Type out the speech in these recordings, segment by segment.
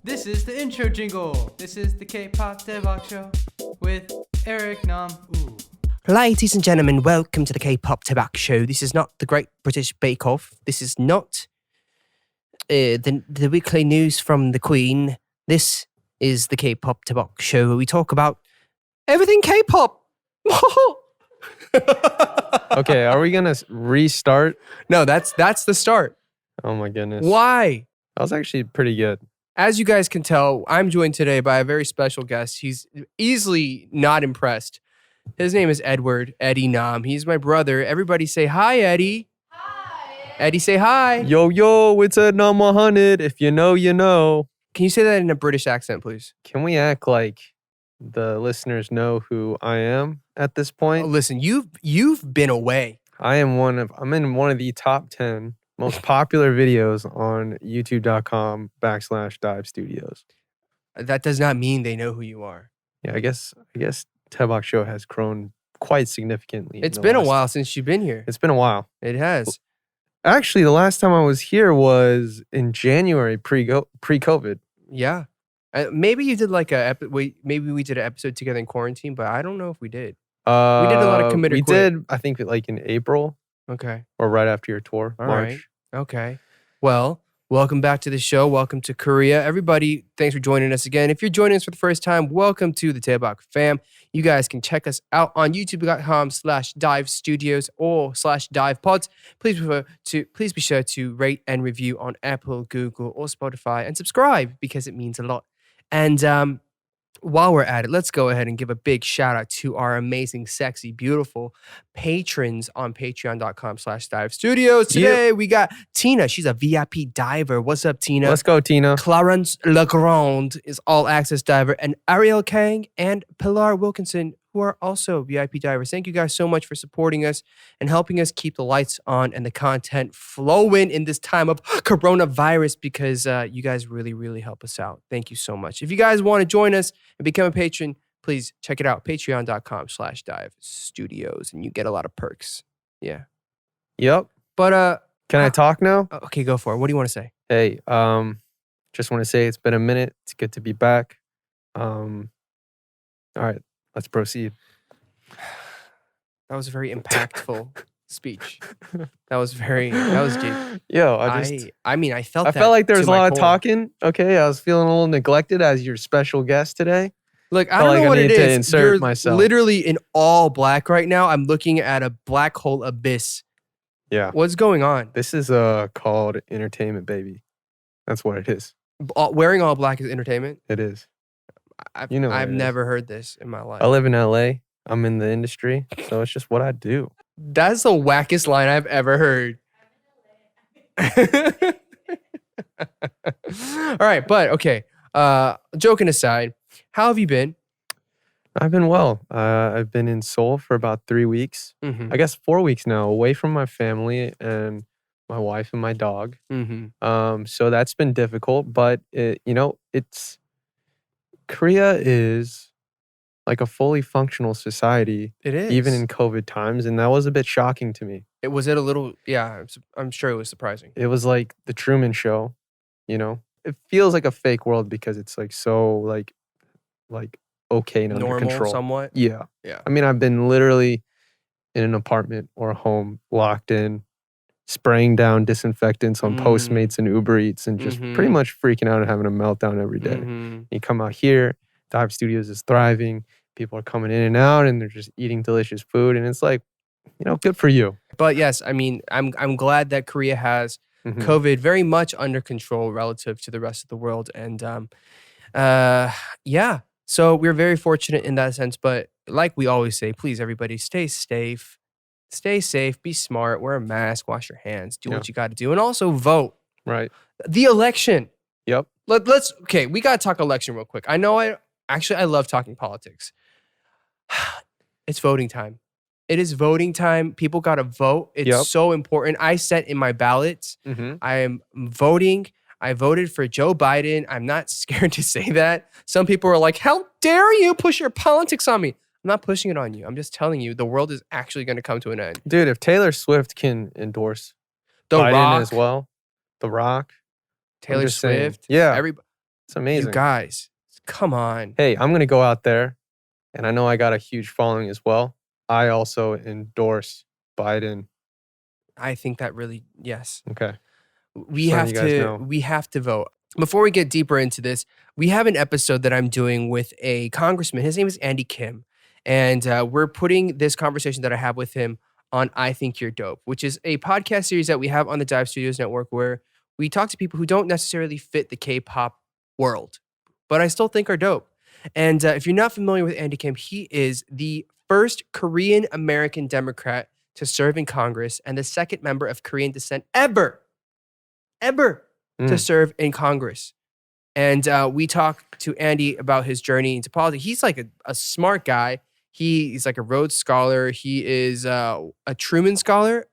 This is the intro jingle. This is the K-pop Daebak Show with Eric Nam. Ooh. Ladies and gentlemen, welcome to the K-pop Daebak Show. This is not the Great British Bake Off. This is not the weekly news from the Queen. This is the K-pop Daebak Show where we talk about everything K-pop. Okay, are we gonna restart? No, that's the start. Oh my goodness. Why? That was actually pretty good. As you guys can tell, I'm joined today by a very special guest. He's easily not impressed. His name is Eddie Nam. He's my brother. Everybody say hi, Eddie. Hi. Eddie, say hi. Yo, it's Ed Nam 100. If you know, you know. Can you say that in a British accent, please? Can we act like the listeners know who I am at this point? Listen, you've been away. I'm in one of the top 10 most popular videos on youtube.com/Daebak Studios. That does not mean they know who you are. Yeah, I guess Daebak Show has grown quite significantly. It's been a while since you've been here. It's been a while. It has. Actually, the last time I was here was in January pre-COVID. Yeah. Maybe you did like maybe we did an episode together in quarantine, but I don't know if we did. We did a lot of commit or We quit. did, I think, like in April. Okay. Or right after your tour, All March. right. Okay. Well, welcome back to the show. Welcome to Korea. Everybody, thanks for joining us again. If you're joining us for the first time, welcome to the Daebak fam. You guys can check us out on youtube.com/Dive Studios or /Dive Pods. Please be sure to rate and review on Apple, Google, or Spotify and subscribe because it means a lot. And while we're at it, let's go ahead and give a big shout out to our amazing, sexy, beautiful patrons on patreon.com/Dive Studios. Today we got Tina. She's a VIP diver. What's up, Tina? Let's go, Tina. Clarence Legrand is all access diver, and Ariel Kang and Pilar Wilkinson, who are also VIP divers. Thank you guys so much for supporting us and helping us keep the lights on and the content flowing in this time of coronavirus because you guys really, really help us out. Thank you so much. If you guys want to join us and become a patron, please check it out. Patreon.com/Dive Studios, and you get a lot of perks. Yeah. Yep. But Can I talk now? okay, go for it. What do you want to say? Hey, just want to say it's been a minute. It's good to be back. All right, let's proceed. That was a very impactful speech. That was deep. Yo, I felt I that felt like there was to a my lot of core. talking. Okay, I was feeling a little neglected as your special guest today. Look, I Felt don't like know I what it need to is. insert You're myself. literally in all black right now. I'm looking at a black hole abyss. Yeah. What's going on? This is called entertainment, baby. That's what it is. Wearing all black is entertainment? It is. I've You know what it is. never heard this in my life. I live in LA. I'm in the industry, so it's just what I do. That's the wackest line I've ever heard. All right, but okay. Joking aside, how have you been? I've been well. I've been in Seoul for about 3 weeks. Mm-hmm. I guess 4 weeks now, away from my family and my wife and my dog. Mm-hmm. So that's been difficult, but Korea is like a fully functional society, It is. even in COVID times, and that was a bit shocking to me. Was it a little, yeah, I'm sure it was surprising. It was like the Truman Show, It feels like a fake world because it's like so like okay and under Normal control. somewhat. Yeah. Yeah. I mean, I've been literally in an apartment or a home, locked in, spraying down disinfectants on Postmates and Uber Eats and just pretty much freaking out and having a meltdown every day. Mm-hmm. You come out here, Dive Studios is thriving. People are coming in and out and they're just eating delicious food. And it's like, good for you. But yes, I mean, I'm glad that Korea has Mhm. COVID very much under control relative to the rest of the world. And yeah, so we're very fortunate in that sense. But like we always say, please, everybody, stay safe. Stay safe, be smart, wear a mask, wash your hands, do what you got to do. And also vote. Right. The election. Yep. Okay, we got to talk election real quick. I know I love talking politics. It's voting time. It is voting time. People got to vote. It's so important. I sent in my ballots. Mm-hmm. I am voting. I voted for Joe Biden. I'm not scared to say that. Some people are like, how dare you push your politics on me? I'm not pushing it on you. I'm just telling you the world is actually going to come to an end. Dude, if Taylor Swift can endorse The Biden Rock as well, The Rock, Taylor just saying. Swift. Yeah. Everybody. It's amazing. You guys, come on. Hey, I'm going to go out there, and I know I got a huge following as well. I also endorse Biden. I think that really, yes. Okay. We Just have letting you guys know. we have to vote. Before we get deeper into this, we have an episode that I'm doing with a congressman. His name is Andy Kim. And we're putting this conversation that I have with him on I Think You're Dope, which is a podcast series that we have on the Dive Studios Network where we talk to people who don't necessarily fit the K-pop world, but I still think are dope. And if you're not familiar with Andy Kim, he is the first Korean American Democrat to serve in Congress and the second member of Korean descent ever to serve in Congress. And we talk to Andy about his journey into politics. He's like a smart guy. He's like a Rhodes Scholar. He is a Truman Scholar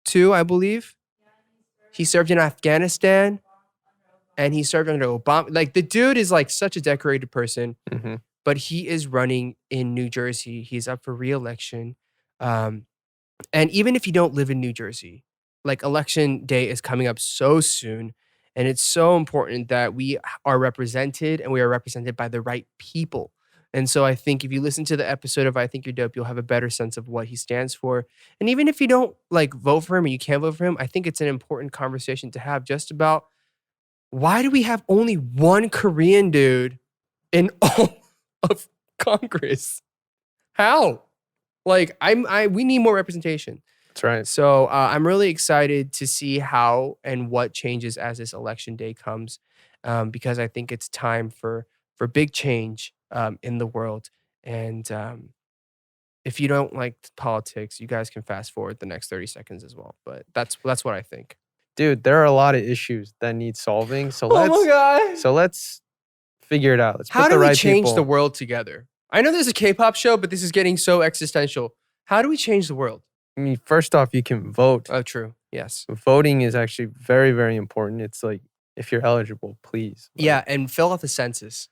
too, I believe. He served in Afghanistan and he served under Obama. Like the dude is like such a decorated person, but he is running in New Jersey. He's up for re-election. And even if you don't live in New Jersey, like election day is coming up so soon. And it's so important that we are represented and we are represented by the right people. And so I think if you listen to the episode of I Think You're Dope, you'll have a better sense of what he stands for. And even if you don't like vote for him or you can't vote for him, I think it's an important conversation to have just about why do we have only one Korean dude in all of Congress? How? Like we need more representation. That's right. So I'm really excited to see how and what changes as this election day comes, because I think it's time for big change in the world. And if you don't like politics, you guys can fast forward the next 30 seconds as well. But that's what I think. Dude, there are a lot of issues that need solving. So Oh my God. So let's figure it out. Let's How put do the we right change people. the world together? I know there's a K-pop show, but this is getting so existential. How do we change the world? I mean, first off, you can vote. Oh, true. Yes. Voting is actually very, very important. It's like, if you're eligible, please. Like, Yeah, and fill out the census.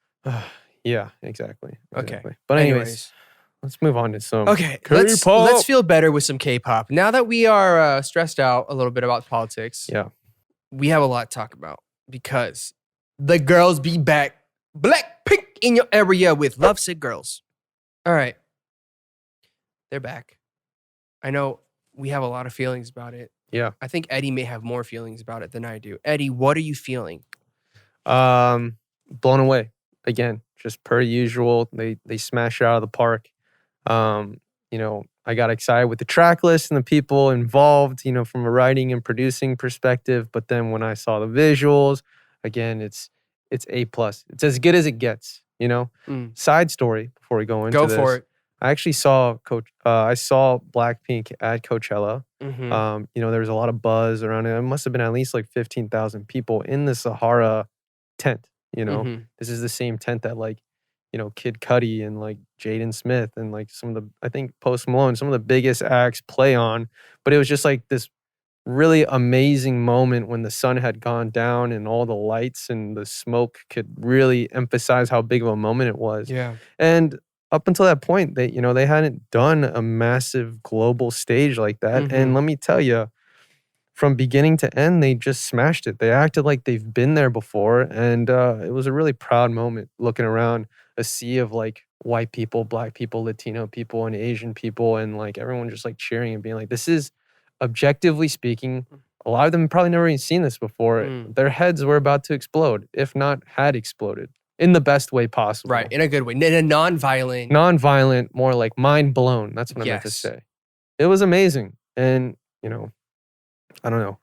yeah, exactly. Okay. But anyways, let's move on to some Okay, K-pop. let's feel better with some K-pop. Now that we are stressed out a little bit about politics, Yeah. we have a lot to talk about because the girls be back. BLACKPINK in your area with Lovesick girls. All right. They're back. I know we have a lot of feelings about it. Yeah. I think Eddie may have more feelings about it than I do. Eddie, what are you feeling? Blown away. Again, just per usual. They smash it out of the park. You know, I got excited with the track list and the people involved, you know, from a writing and producing perspective. But then when I saw the visuals, again, it's A+. It's as good as it gets, you know? Side story before we go into this. Go for it. I actually saw BLACKPINK at Coachella. Mm-hmm. You know, there was a lot of buzz around it. It must have been at least like 15,000 people in the Sahara tent, you know? Mm-hmm. This is the same tent that like, you know, Kid Cudi and like Jaden Smith and like some of the, I think Post Malone, some of the biggest acts play on. But it was just like this really amazing moment when the sun had gone down and all the lights and the smoke could really emphasize how big of a moment it was. Yeah. And up until that point, they hadn't done a massive global stage like that. Mm-hmm. And let me tell you, from beginning to end, they just smashed it. They acted like they've been there before. And it was a really proud moment looking around a sea of like white people, black people, Latino people, and Asian people. And like everyone just like cheering and being like, this is, objectively speaking, a lot of them probably never even seen this before. Their heads were about to explode, if not had exploded. In the best way possible. Right, in a good way. In a non-violent. Non-violent, more like mind blown. That's what I meant to Yes. say. It was amazing. And, you know, I don't know.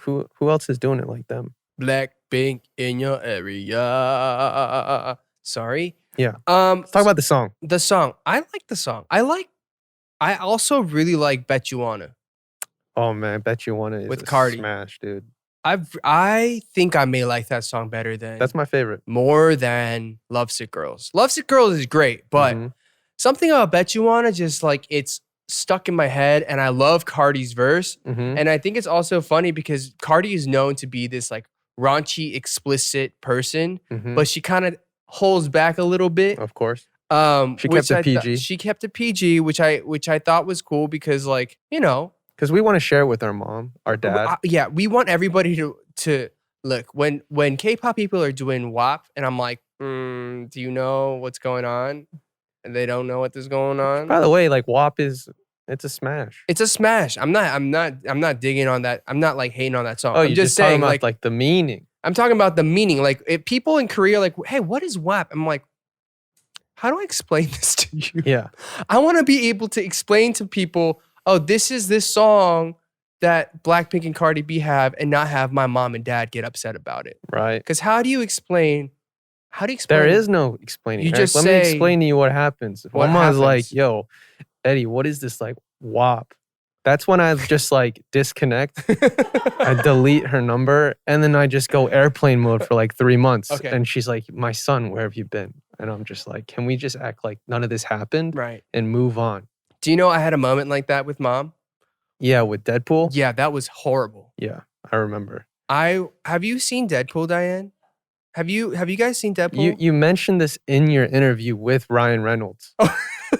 Who else is doing it like them? BLACKPINK in your area. Sorry. Yeah. Let's talk about the song. The song. I like the song. I also really like Bet You Wanna. Oh man, Bet You Wanna is With a Cardi. smash, dude. I think I may like that song better than That's my favorite. more than Lovesick Girls. Lovesick Girls is great, but something about Bet You Wanna just like it's stuck in my head, and I love Cardi's verse. And I think it's also funny because Cardi is known to be this like raunchy, explicit person, but she kind of holds back a little bit. Of course. She which kept it PG. She kept it PG, which I thought was cool because like, you know, Because we want to share it with our mom, our dad. yeah, we want everybody to look, when K-pop people are doing WAP, and I'm like, do you know what's going on? And they don't know what is going on. By the way, like WAP it's a smash. It's a smash. I'm not digging on that. I'm not like hating on that song. Oh, I'm you're just saying talking about like the meaning. I'm talking about the meaning. Like if people in Korea are like, hey, what is WAP? I'm like, how do I explain this to you? Yeah. I want to be able to explain to people, oh, this is this song that BLACKPINK and Cardi B have, and not have my mom and dad get upset about it. Right. Because how do you explain? There is no explaining. You Eric. just Let me explain to you what happens. What Mama's happens? like, yo, Eddie, what is this like WAP? That's when I just like disconnect. I delete her number, and then I just go airplane mode for like 3 months. Okay. And she's like, my son, where have you been? And I'm just like, can we just act like none of this happened Right. and move on? Do you know I had a moment like that with mom? Yeah, with Deadpool? Yeah, that was horrible. Yeah, I remember. Have you seen Deadpool, Diane? Have you guys seen Deadpool? You mentioned this in your interview with Ryan Reynolds.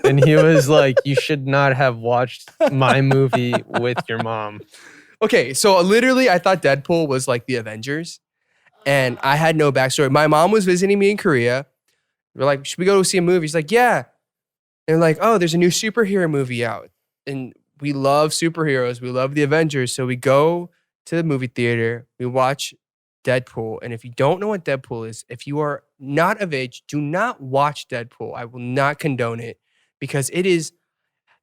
And he was like, you should not have watched my movie with your mom. Okay, so literally I thought Deadpool was like the Avengers, and I had no backstory. My mom was visiting me in Korea. We're like, should we go see a movie? She's like, yeah. And like, oh, there's a new superhero movie out. And we love superheroes. We love the Avengers. So we go to the movie theater. We watch Deadpool. And if you don't know what Deadpool is, if you are not of age, do not watch Deadpool. I will not condone it because it is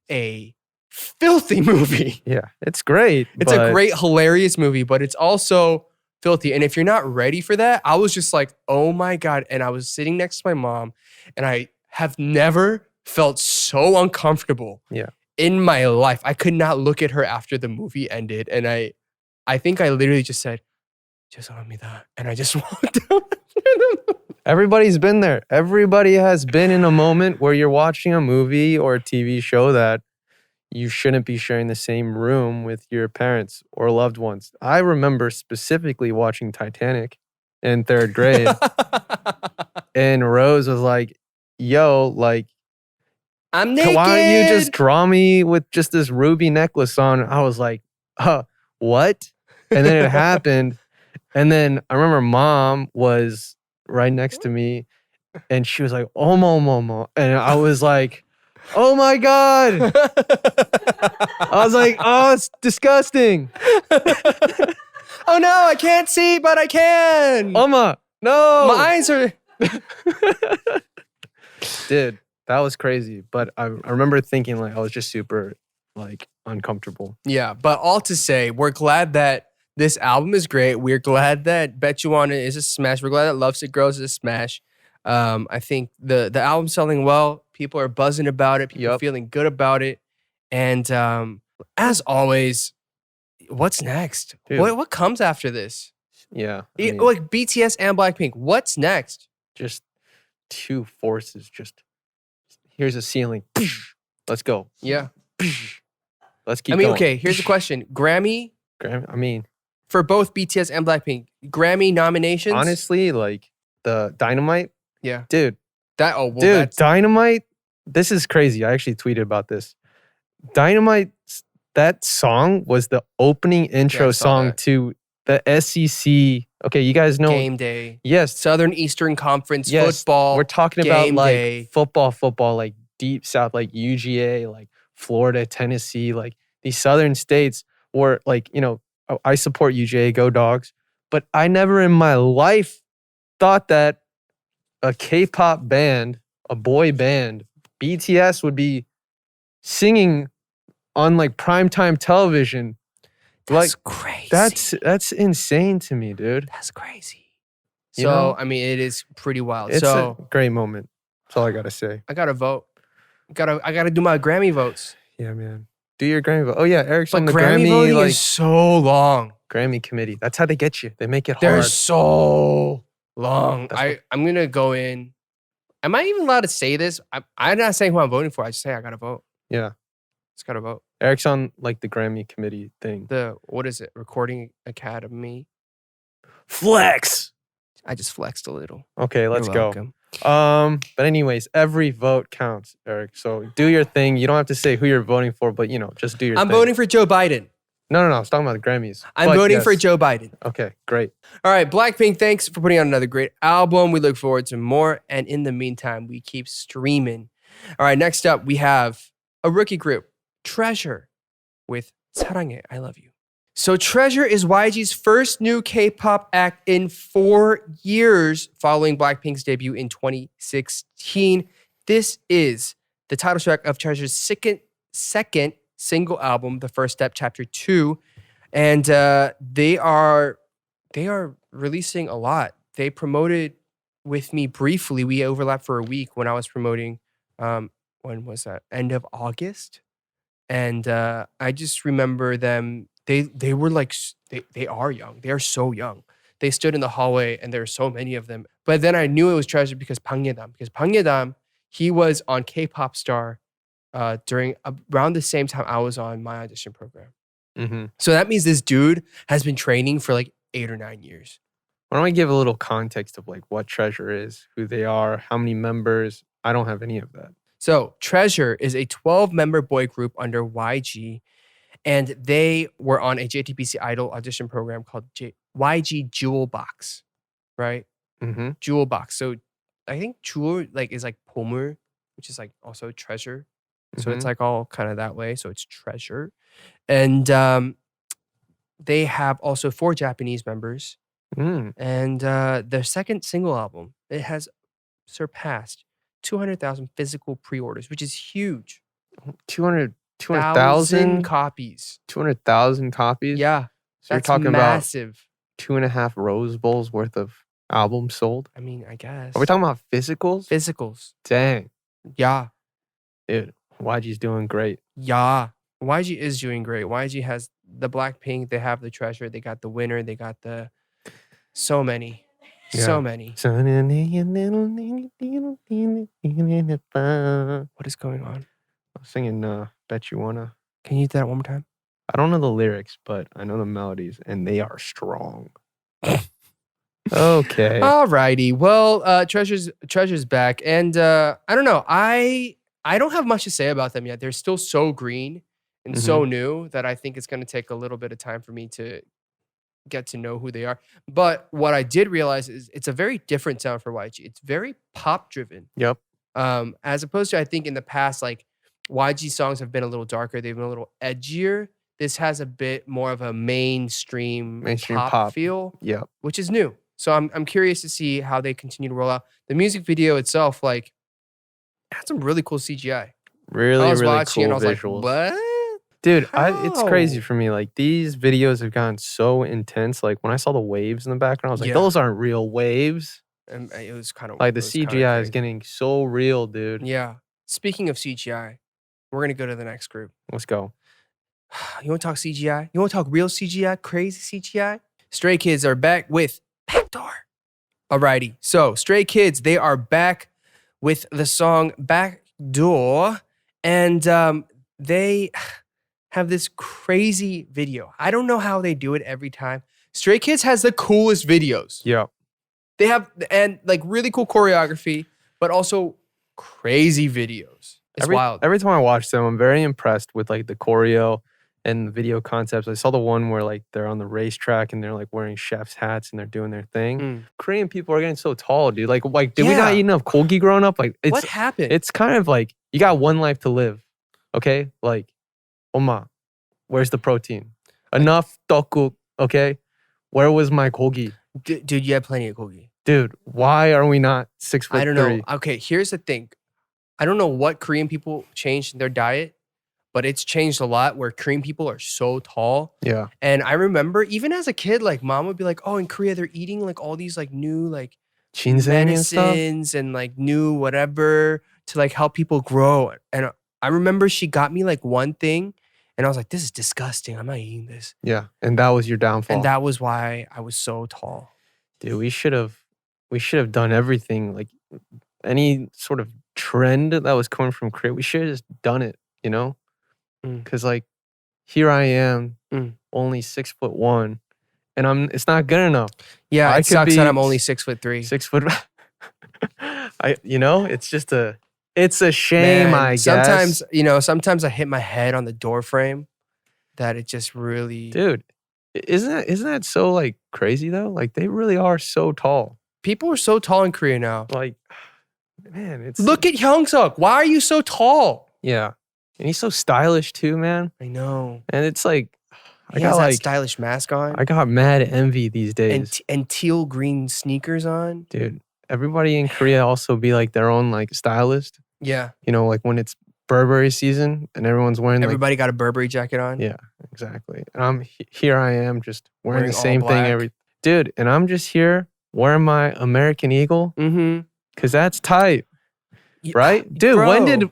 a filthy movie. Yeah, it's great. It's a great, hilarious movie, but it's also filthy. And if you're not ready for that, I was just like, oh my God. And I was sitting next to my mom, and I have never felt so uncomfortable in my life. I could not look at her after the movie ended. And I think I literally just said, just hand me that. And I just walked out. Everybody's been there. Everybody has been in a moment where you're watching a movie or a TV show that you shouldn't be sharing the same room with your parents or loved ones. I remember specifically watching Titanic in 3rd grade. And Rose was like, yo, like, I'm naked. why don't you just draw me with just this ruby necklace on? I was like, what? And then it happened. And then I remember mom was right next to me, and she was like, oh, momo. And I was like, oh my God. I was like, oh, it's disgusting. Oh no, I can't see, but I can. Mama, no. My eyes are... Dude, that was crazy. But I remember thinking like I was just super like uncomfortable. Yeah, but all to say, we're glad that this album is great. We're glad that Bet You Wanna is a smash. We're glad that Lovesick Girls is a smash. I think the album's selling well. People are buzzing about it. People are feeling good about it. And as always, what's next? What comes after this? Yeah. Like BTS and BLACKPINK. What's next? Just two forces. Just here's a ceiling. Let's go. Yeah. Let's keep going. Okay, here's the question. Grammy, for both BTS and BLACKPINK, Grammy nominations? Honestly, like the Dynamite. Yeah. Dude. That's... Dynamite. This is crazy. I actually tweeted about this. Dynamite, that song was the opening intro song to the SEC. Okay, you guys know. Game Day. Yes. Southern Eastern Conference football. We're talking about like day. football, like deep South, like UGA, like Florida, Tennessee, like these Southern states were like, you know, I support UGA, go Dogs. But I never in my life thought that a K-pop band, a boy band, BTS would be singing on like primetime television. That's crazy. That's insane to me, dude. That's crazy. So, I mean, it is pretty wild. It's a great moment. That's all I gotta say. I gotta vote. I gotta do my Grammy votes. Yeah, man. Do your Grammy vote. Oh yeah, Eric's on the Grammy voting like, is so long. Grammy committee. That's how they get you. They make it hard. They're so long. I'm gonna go in. Am I even allowed to say this? I'm not saying who I'm voting for. I just say I gotta vote. Yeah. Just gotta vote. Eric's on like the Grammy committee thing. What is it? Recording Academy. Flex. I just flexed a little. Okay, let's You're go. welcome. But anyways, every vote counts, Eric. So do your thing. You don't have to say who you're voting for, but you know, just do your thing. I'm voting for Joe Biden. No. I was talking about the Grammys. I'm But voting for yes. Joe Biden. Okay, great. All right, Blackpink, thanks for putting out another great album. We look forward to more. And in the meantime, we keep streaming. All right, next up, we have a rookie group, Treasure, with 사랑해, I love you. So Treasure is YG's first new K-pop act in 4 years following Blackpink's debut in 2016. This is the title track of Treasure's second single album, The First Step, Chapter 2. And they are releasing a lot. They promoted with me briefly. We overlapped for a week when I was promoting, when was that? End of August. And I just remember them. They were like, they are young. They are so young. They stood in the hallway and there were so many of them. But then I knew it was Treasure because Bang Ye-dam, he was on K-Pop Star during around the same time I was on my audition program. Mm-hmm. So that means this dude has been training for like 8 or 9 years. Why don't I give a little context of like what Treasure is, who they are, how many members? I don't have any of that. So Treasure is a 12-member boy group under YG, and they were on a JTBC Idol audition program called YG Jewel Box, right? Mm-hmm. Jewel Box. So I think Jewel is like 보물, which is like also treasure. So it's like all kind of that way. So it's Treasure. And they have also 4 Japanese members. And their second single album, it has surpassed 200,000 physical pre-orders, which is huge. 200,000 copies. 200,000 copies? Yeah. So you're That's talking massive. about 2.5 Rose Bowls worth of albums sold? I mean, I guess. Are we talking about physicals? Physicals. Dang. Yeah. Dude, YG's doing great. Yeah. YG is doing great. YG has the Blackpink. They have the Treasure. They got the Winner. They got the... So many. Yeah. So many. What is going on? I was singing Bet You Wanna. Can you do that one more time? I don't know the lyrics, but I know the melodies, and they are strong. Okay. Alrighty. Well, Treasure's back. And I don't know. I don't have much to say about them yet. They're still so green and so new that I think it's going to take a little bit of time for me to get to know who they are. But what I did realize is it's a very different sound for YG. It's very pop driven. Yep. As opposed to, I think in the past, like YG songs have been a little darker. They've been a little edgier. This has a bit more of a mainstream pop feel, which is new. So I'm curious to see how they continue to roll out. The music video itself, like, had some really cool CGI. Really, I was really watching cool and I was visuals. like, what? Dude, it's crazy How? for me. Like, these videos have gotten so intense. Like, when I saw the waves in the background, I was like, Yeah. those aren't real waves. And it was kind of Like, the CGI is getting so real, dude. Yeah. Speaking of CGI, we're going to go to the next group. Let's go. You want to talk CGI? You want to talk real CGI? Crazy CGI? Stray Kids are back with Backdoor. Alrighty. So, Stray Kids, they are back with the song Backdoor. And they have this crazy video. I don't know how they do it every time. Stray Kids has the coolest videos. Yeah. They have, and like really cool choreography, but also crazy videos. It's wild. Every time I watch them, I'm very impressed with like the choreo and the video concepts. I saw the one where like they're on the racetrack and they're like wearing chef's hats and they're doing their thing. Korean people are getting so tall, dude. Like did we not eat enough kogi growing up? Like, what happened? It's kind of like you got one life to live. Okay, like, Oma, where's the protein? Enough tteokguk, okay? Where was my kogi? Dude, you had plenty of kogi. Dude, why are we not 6'3"? I don't know. Okay, here's the thing. I don't know what Korean people changed in their diet, but it's changed a lot where Korean people are so tall. Yeah. And I remember even as a kid, like mom would be like, oh, in Korea, they're eating like all these like new like medicines and like new whatever to like help people grow. And I remember she got me like one thing and I was like, this is disgusting. I'm not eating this. Yeah. And that was your downfall. And that was why I was so tall. Dude, we should have done everything. Like any sort of trend that was coming from Korea, we should have just done it, you know? Because like here I am, only 6'1", and it's not good enough. Yeah, it sucks that I'm only 6'3". 6 foot. It's a shame. Man, I guess sometimes I hit my head on the door frame, that it just really... Dude, isn't that so like crazy though? Like they really are so tall. People are so tall in Korea now. Like, man, it's Look at Hyungsuk. Why are you so tall? yeah, and he's so stylish too, man. I know. And it's like, He has that stylish mask on. I got mad envy these days. And teal green sneakers on. Dude, everybody in Korea also be like their own like stylist. Yeah. You know, like when it's Burberry season and everyone's wearing Everybody got a Burberry jacket on. yeah, exactly. And here I am just wearing the all same thing dude, and I'm just here wearing my American Eagle because that's tight, right? Dude, bro. When did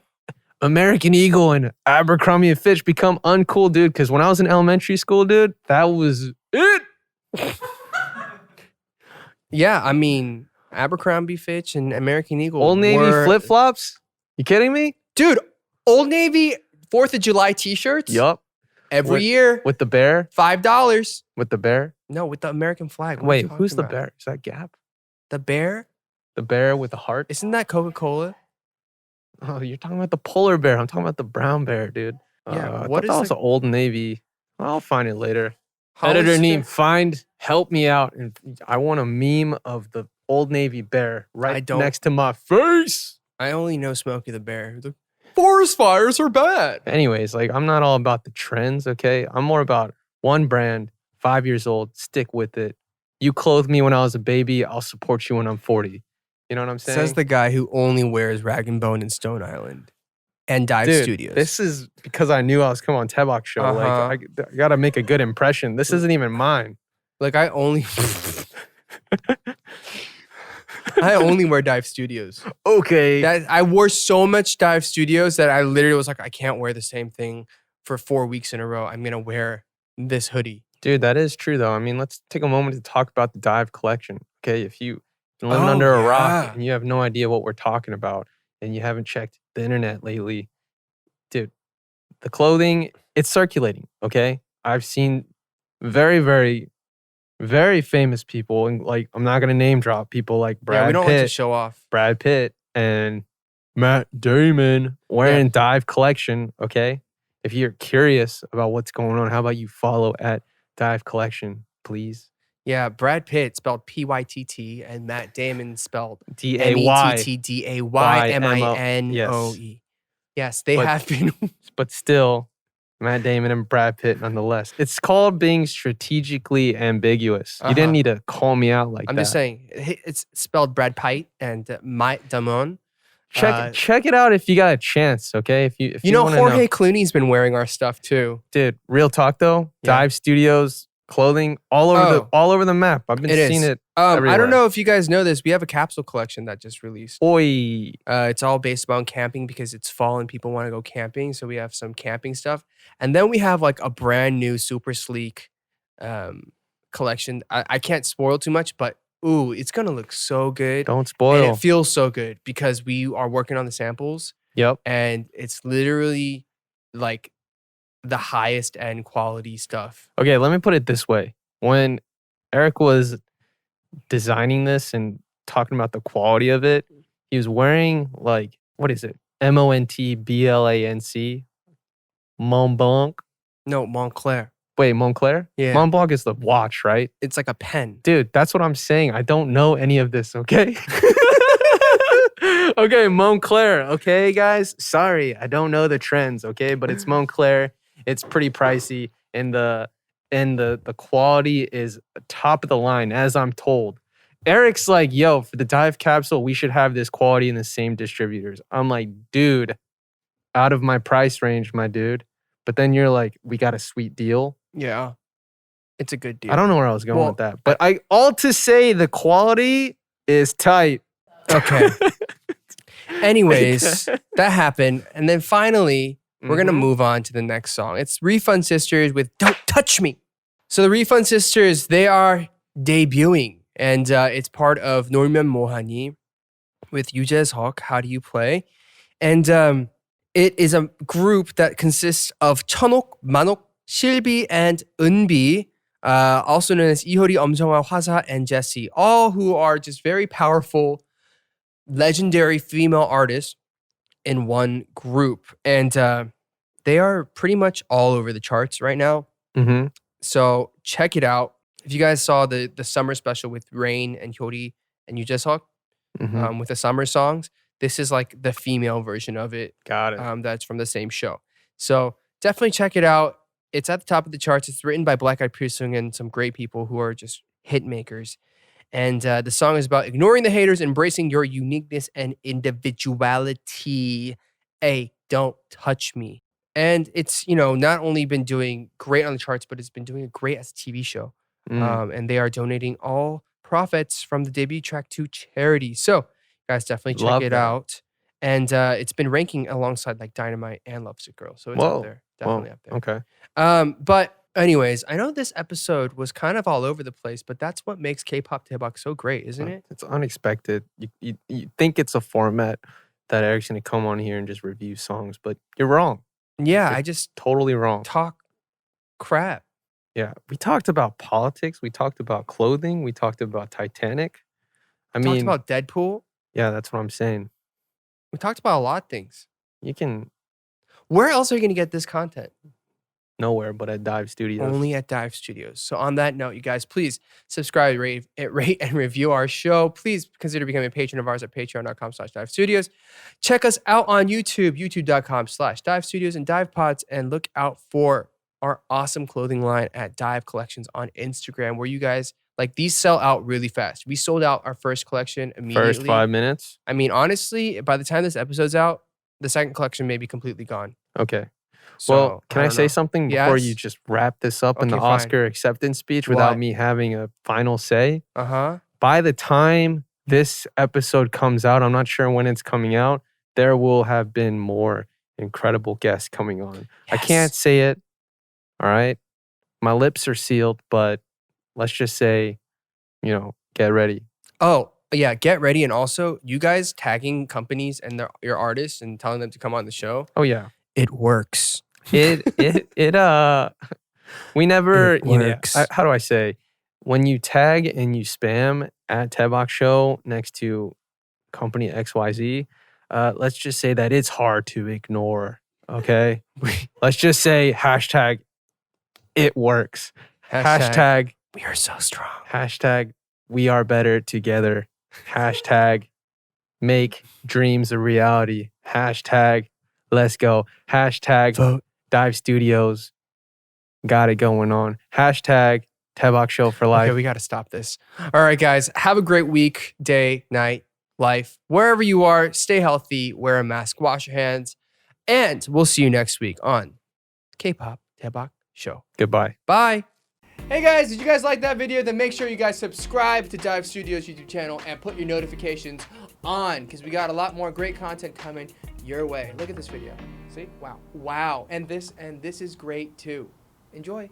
American Eagle and Abercrombie and Fitch become uncool, dude? Because when I was in elementary school, dude, that was it. Yeah, I mean, Abercrombie Fitch and American Eagle. Old Navy flip-flops? You kidding me? Dude, Old Navy 4th of July t-shirts? Yup. Every year. With the bear? $5. With the bear? No, with the American flag. What Wait, who's the bear? Is that Gap? The bear? The bear with the heart? Isn't that Coca-Cola? Oh, you're talking about the polar bear. I'm talking about the brown bear, dude. Yeah, what is that? Was the Old Navy. I'll find it later. Hollister? Editor Neem, help me out. And I want a meme of the Old Navy bear next to my face. I only know Smokey the Bear. The forest fires are bad. Anyways, like I'm not all about the trends, okay? I'm more about one brand, 5 years old, stick with it. You clothed me when I was a baby, I'll support you when I'm 40. You know what I'm saying? Says the guy who only wears Rag & Bone and Stone Island and Dive Studios. This is because I knew I was coming on Daebak Show. Like I gotta make a good impression. This isn't even mine. Like I only wear Dive Studios. Okay. I wore so much Dive Studios that I literally was like, I can't wear the same thing for 4 weeks in a row. I'm gonna wear this hoodie. Dude, that is true though. I mean, let's take a moment to talk about the Dive collection. Okay, if you living under a rock and you have no idea what we're talking about and you haven't checked the internet lately, dude, the clothing, it's circulating, okay? I've seen very, very, very famous people, and like I'm not gonna name drop people like Brad Pitt. We don't like to show off. Brad Pitt and Matt Damon wearing Dive collection, okay? If you're curious about what's going on, how about you follow at Dive Collection, please? Yeah, Brad Pitt spelled P-Y-T-T and Matt Damon spelled D-A-Y. M-E-T-T-D-A-Y-M-I-N-O-E. Yes, they have been. But still, Matt Damon and Brad Pitt nonetheless. It's called being strategically ambiguous. You didn't need to call me out like that. I'm just saying, it's spelled Brad Pitt and Matt Damon. Check it out if you got a chance, okay? If you know, Jorge Clooney's been wearing our stuff too. Dude, real talk though, Dive Studios clothing all over the map. I've been seeing it everywhere. I don't know if you guys know this. We have a capsule collection that just released. Oi. It's all based on camping because it's fall and people want to go camping. So we have some camping stuff. And then we have like a brand new super sleek collection. I can't spoil too much, but it's going to look so good. Don't spoil. And it feels so good because we are working on the samples. Yep. And it's literally like the highest end quality stuff. Okay, let me put it this way. When Eric was designing this and talking about the quality of it, he was wearing like, what is it? Montblanc? Montblanc? No, Montclair. Wait, Montclair? Yeah. Montblanc is the watch, right? It's like a pen. Dude, that's what I'm saying. I don't know any of this, okay? Okay, Montclair, okay, guys? Sorry, I don't know the trends, okay? But it's Montclair. It's pretty pricey, and the quality is top of the line, as I'm told. Eric's like, yo, for the Dive capsule, we should have this quality in the same distributors. I'm like, dude, out of my price range, my dude. But then you're like, we got a sweet deal. Yeah. It's a good deal. I don't know where I was going with that. But all to say the quality is tight. Okay. Anyways, that happened. And then finally, we're going to move on to the next song. It's Refund Sisters with Don't Touch Me. So the Refund Sisters, they are debuting. And it's part of Norman Mohani with Yoo Jae-seok, How Do You Play? And it is a group that consists of Cheonok, Manok, Silbi, and Eunbi, also known as Ihori, Omseonghwa, Hwasa, and Jessie, all who are just very powerful, legendary female artists in one group. And They are pretty much all over the charts right now. Mm-hmm. So check it out. If you guys saw the summer special with Rain and Hyori and Yoo Jae-seok, Mm-hmm. with the summer songs, this is like the female version of it. Got it. That's from the same show. So definitely check it out. It's at the top of the charts. It's written by Black Eyed Peas and some great people who are just hit makers. And the song is about ignoring the haters, embracing your uniqueness and individuality. Hey, don't touch me. And it's, not only been doing great on the charts, but it's been doing great as a TV show. And they are donating all profits from the debut track to charity. So guys, definitely check it out. And it's been ranking alongside like Dynamite and Lovesick Girl. So it's up there. Definitely up there. Okay. But anyways, I know this episode was kind of all over the place, but that's what makes K-pop Daebak so great, isn't it? It's unexpected. You think it's a format that Eric's going to come on here and just review songs, but you're wrong. Yeah, You're I just totally wrong. talk crap. Yeah, we talked about politics. We talked about clothing. We talked about Titanic. Talked about Deadpool. Yeah, that's what I'm saying. We talked about a lot of things. You can Where else are you going to get this content? nowhere but at Dive Studios. Only at Dive Studios. So on that note, you guys, please subscribe, rate, and review our show. Please consider becoming a patron of ours at patreon.com/Dive Studios. Check us out on YouTube, youtube.com/Dive Studios and Dive Pods, and look out for our awesome clothing line at Dive Collections on Instagram, where you guys, like, these sell out really fast. We sold out our first collection immediately. First 5 minutes. I mean, honestly, by the time this episode's out, the second collection may be completely gone. Okay. So, Well, can I don't say know. something before you Yes? just wrap this up in the Okay, fine. Oscar acceptance speech without What? me having a final say? Uh-huh. By the time this episode comes out, I'm not sure when it's coming out, there will have been more incredible guests coming on. I can't Yes. say it. All right. My lips are sealed, but let's just say, get ready. Oh, yeah, get ready. And also, you guys tagging companies and your artists and telling them to come on the show, Oh yeah. it works. We never, It works. how do I say, when you tag and you spam at Daebak Show next to company XYZ, let's just say that it's hard to ignore. Okay. Let's just say hashtag it works. Hashtag we are so strong. hashtag we are better together. Hashtag make dreams a reality. Hashtag let's go. Hashtag Vote. Dive Studios. Got it going on. Hashtag Daebak Show for life. Okay, we got to stop this. All right, guys, have a great week, day, night, life. Wherever you are, stay healthy, wear a mask, wash your hands, and we'll see you next week on K-Pop Daebak Show. Goodbye. Bye. Hey guys, did you guys like that video? Then make sure you guys subscribe to Dive Studios YouTube channel and put your notifications on, because we got a lot more great content coming your way. Look at this video. See? Wow. And this is great too. Enjoy.